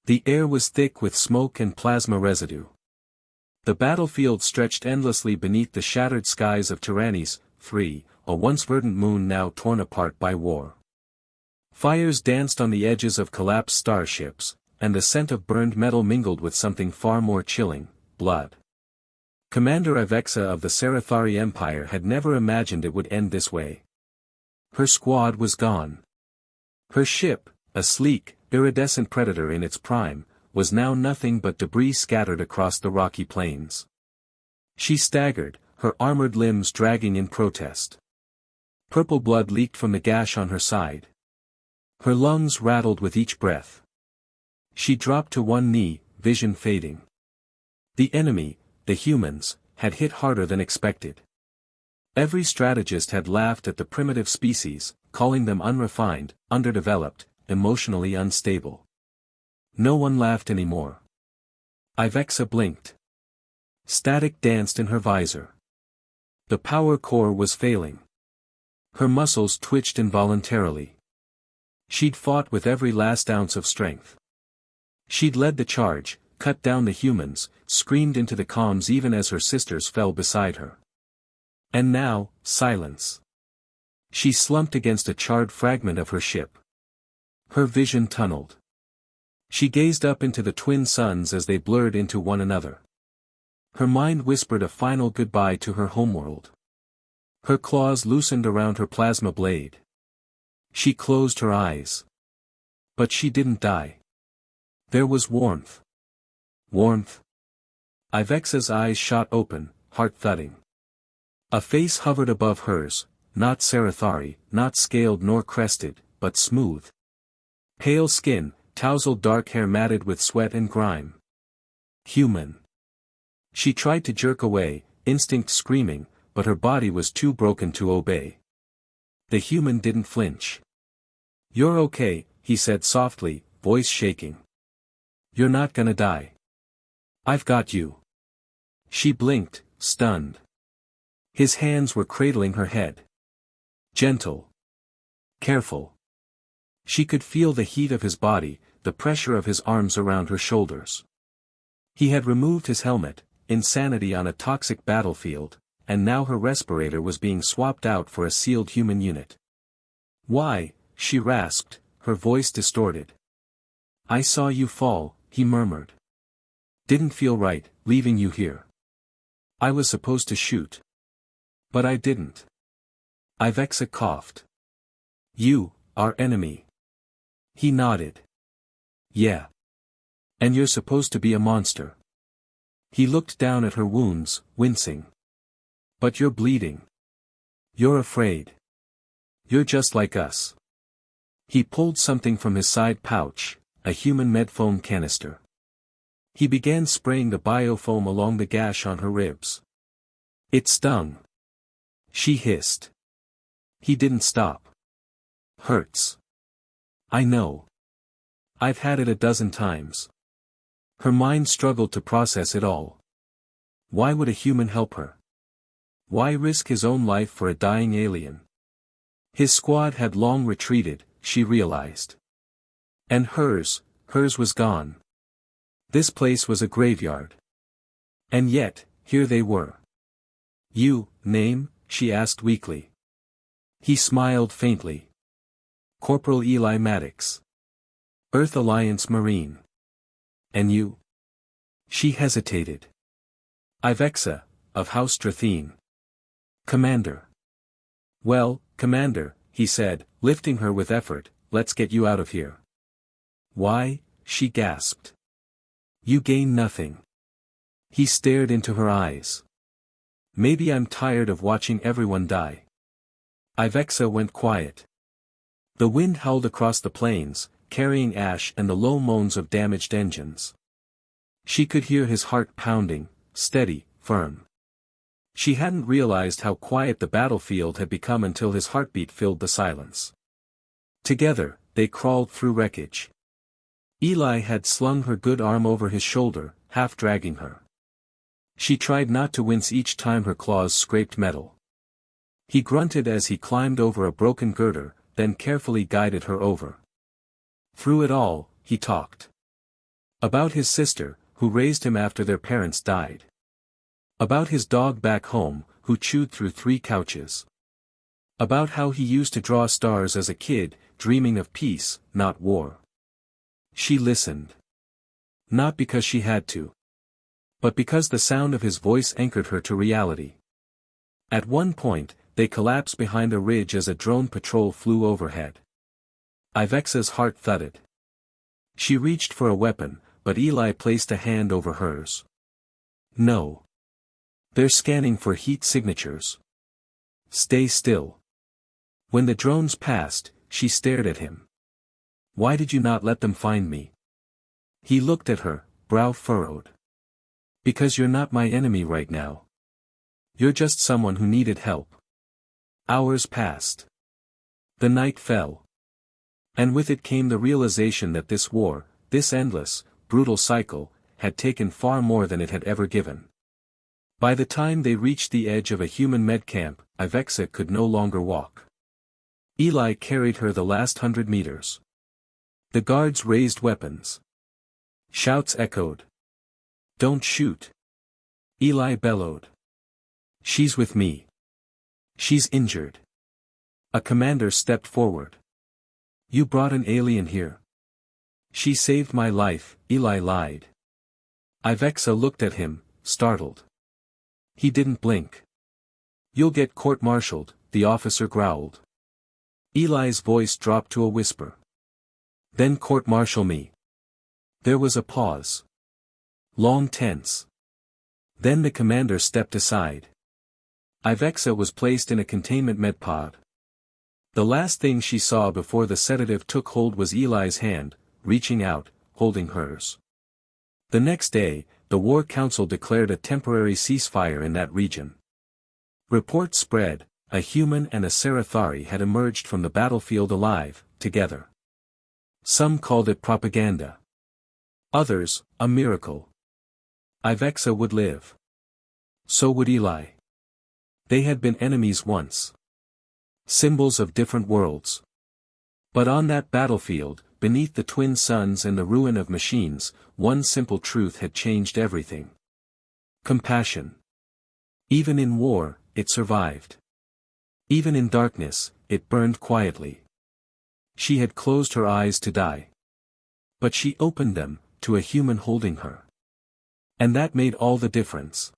The air was thick with smoke and plasma residue. The battlefield stretched endlessly beneath the shattered skies of Tyrannis, 3, a once verdant moon now torn apart by war. Fires danced on the edges of collapsed starships, and the scent of burned metal mingled with something far more chilling, blood. Commander Yvexa of the Serathari Empire had never imagined it would end this way. Her squad was gone. Her ship, a sleek, iridescent predator in its prime, was now nothing but debris scattered across the rocky plains. She staggered, her armored limbs dragging in protest. Purple blood leaked from the gash on her side. Her lungs rattled with each breath. She dropped to one knee, vision fading. The enemy, the humans, had hit harder than expected. Every strategist had laughed at the primitive species, calling them unrefined, underdeveloped, emotionally unstable. No one laughed anymore. Yvexa blinked. Static danced in her visor. The power core was failing. Her muscles twitched involuntarily. She'd fought with every last ounce of strength. She'd led the charge, cut down the humans, screamed into the comms even as her sisters fell beside her. And now, silence. She slumped against a charred fragment of her ship. Her vision tunneled. She gazed up into the twin suns as they blurred into one another. Her mind whispered a final goodbye to her homeworld. Her claws loosened around her plasma blade. She closed her eyes. But she didn't die. There was warmth. Warmth. Yvexa's eyes shot open, heart thudding. A face hovered above hers, not Serathari, not scaled nor crested, but smooth. Pale skin, tousled dark hair matted with sweat and grime. Human. She tried to jerk away, instinct screaming, but her body was too broken to obey. The human didn't flinch. "You're okay," he said softly, voice shaking. "You're not gonna die. I've got you." She blinked, stunned. His hands were cradling her head. Gentle. Careful. She could feel the heat of his body, the pressure of his arms around her shoulders. He had removed his helmet, insanity on a toxic battlefield, and now her respirator was being swapped out for a sealed human unit. "Why?" she rasped, her voice distorted. "I saw you fall," he murmured. "Didn't feel right, leaving you here. I was supposed to shoot. But I didn't." Yvexa coughed. "You, our enemy." He nodded. "Yeah. And you're supposed to be a monster." He looked down at her wounds, wincing. "But you're bleeding. You're afraid. You're just like us." He pulled something from his side pouch, a human medfoam canister. He began spraying the biofoam along the gash on her ribs. It stung. She hissed. He didn't stop. "Hurts. I know. I've had it a dozen times." Her mind struggled to process it all. Why would a human help her? Why risk his own life for a dying alien? His squad had long retreated, she realized. And hers was gone. This place was a graveyard. And yet, here they were. "You, name?" she asked weakly. He smiled faintly. "Corporal Eli Maddox. Earth Alliance Marine." "And you?" She hesitated. "Yvexa, of House Strathene." "Commander." "Well, Commander," he said, lifting her with effort, "let's get you out of here." "Why?" she gasped. "You gain nothing." He stared into her eyes. "Maybe I'm tired of watching everyone die." Yvexa went quiet. The wind howled across the plains, carrying ash and the low moans of damaged engines. She could hear his heart pounding, steady, firm. She hadn't realized how quiet the battlefield had become until his heartbeat filled the silence. Together, they crawled through wreckage. Eli had slung her good arm over his shoulder, half dragging her. She tried not to wince each time her claws scraped metal. He grunted as he climbed over a broken girder, then carefully guided her over. Through it all, he talked. About his sister, who raised him after their parents died. About his dog back home, who chewed through 3 couches. About how he used to draw stars as a kid, dreaming of peace, not war. She listened. Not because she had to, but because the sound of his voice anchored her to reality. At one point, they collapsed behind a ridge as a drone patrol flew overhead. Yvexa's heart thudded. She reached for a weapon, but Eli placed a hand over hers. No. They're scanning for heat signatures. Stay still. When the drones passed, she stared at him. Why did you not let them find me? He looked at her, brow furrowed. Because you're not my enemy right now. You're just someone who needed help. Hours passed. The night fell. And with it came the realization that this war, this endless, brutal cycle, had taken far more than it had ever given. By the time they reached the edge of a human med camp, Yvexa could no longer walk. Eli carried her the last 100 meters. The guards raised weapons. Shouts echoed. Don't shoot. Eli bellowed. She's with me. She's injured. A commander stepped forward. You brought an alien here. She saved my life, Eli lied. Yvexa looked at him, startled. He didn't blink. You'll get court-martialed, the officer growled. Eli's voice dropped to a whisper. Then court-martial me. There was a pause. Long tense. Then the commander stepped aside. Yvexa was placed in a containment medpod. The last thing she saw before the sedative took hold was Eli's hand, reaching out, holding hers. The next day, the War Council declared a temporary ceasefire in that region. Reports spread, a human and a Serathari had emerged from the battlefield alive, together. Some called it propaganda. Others, a miracle. Yvexa would live. So would Eli. They had been enemies once. Symbols of different worlds. But on that battlefield, beneath the twin suns and the ruin of machines, one simple truth had changed everything. Compassion. Even in war, it survived. Even in darkness, it burned quietly. She had closed her eyes to die. But she opened them, to a human holding her. And that made all the difference.